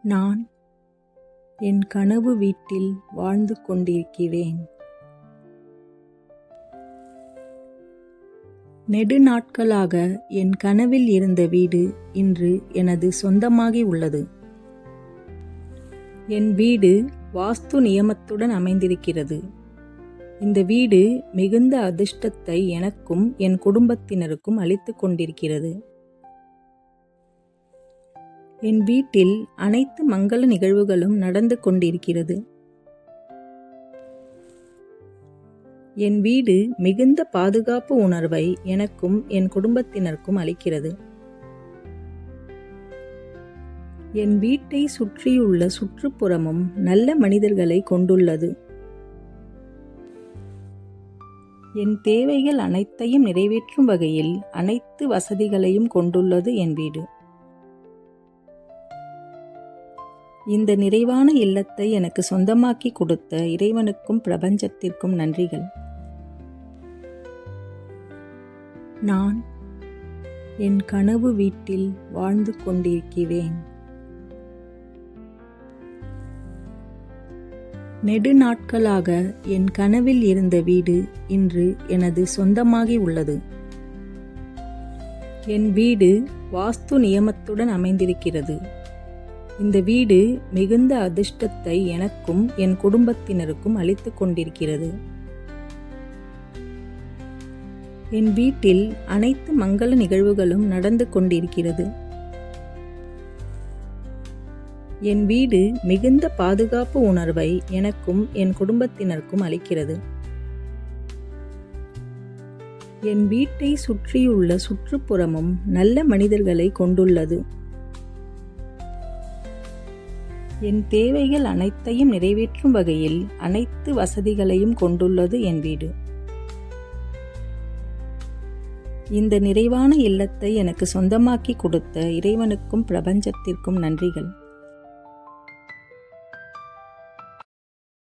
நான் என் கனவு வீட்டில் வாழ்ந்து கொண்டிருக்கிறேன். நெடுநாட்களாக என் கனவில் இருந்த வீடு இன்று எனது சொந்தமாகி உள்ளது. என் வீடு வாஸ்து நியமத்துடன் அமைந்திருக்கிறது. இந்த வீடு மிகுந்த அதிர்ஷ்டத்தை எனக்கும் என் குடும்பத்தினருக்கும் அளித்துக் கொண்டிருக்கிறது. என் வீட்டில் அனைத்து மங்கள நிகழ்வுகளும் நடந்து கொண்டிருக்கிறது. என் வீடு மிகுந்த பாதுகாப்பு உணர்வை எனக்கும் என் குடும்பத்தினருக்கும் அளிக்கிறது. என் வீட்டை சுற்றியுள்ள சுற்றுப்புறமும் நல்ல மனிதர்களை கொண்டுள்ளது. என் தேவைகள் அனைத்தையும் நிறைவேற்றும் வகையில் அனைத்து வசதிகளையும் கொண்டுள்ளது என் வீடு. இந்த நிறைவான இல்லத்தை எனக்கு சொந்தமாக்கி கொடுத்த இறைவனுக்கும் பிரபஞ்சத்திற்கும் நன்றிகள். நான் என் கனவு வீட்டில் வாழ்ந்து கொண்டிருக்கிறேன். நெடுநாட்களாக என் கனவில் இருந்த வீடு இன்று எனது சொந்தமாகி உள்ளது. என் வீடு வாஸ்து நியமத்துடன் அமைந்திருக்கிறது. இந்த வீடு மிகுந்த அதிர்ஷ்டத்தை எனக்கும் என் குடும்பத்தினருக்கும் அளித்துக் கொண்டிருக்கிறது. என் வீட்டில் அனைத்து மங்கள நிகழ்வுகளும் நடந்து கொண்டிருக்கிறது. என் வீடு மிகுந்த பாதுகாப்பு உணர்வை எனக்கும் என் குடும்பத்தினருக்கும் அளிக்கிறது. என் வீட்டை சுற்றியுள்ள சுற்றுப்புறமும் நல்ல மனிதர்களை கொண்டுள்ளது. என் தேவைகள் அனைத்தையும் நிறைவேற்றும் வகையில் அனைத்து வசதிகளையும் கொண்டுள்ளது என் வீடு. இந்த நிறைவான இல்லத்தை எனக்கு சொந்தமாக்கி கொடுத்த இறைவனுக்கும் பிரபஞ்சத்திற்கும் நன்றிகள்.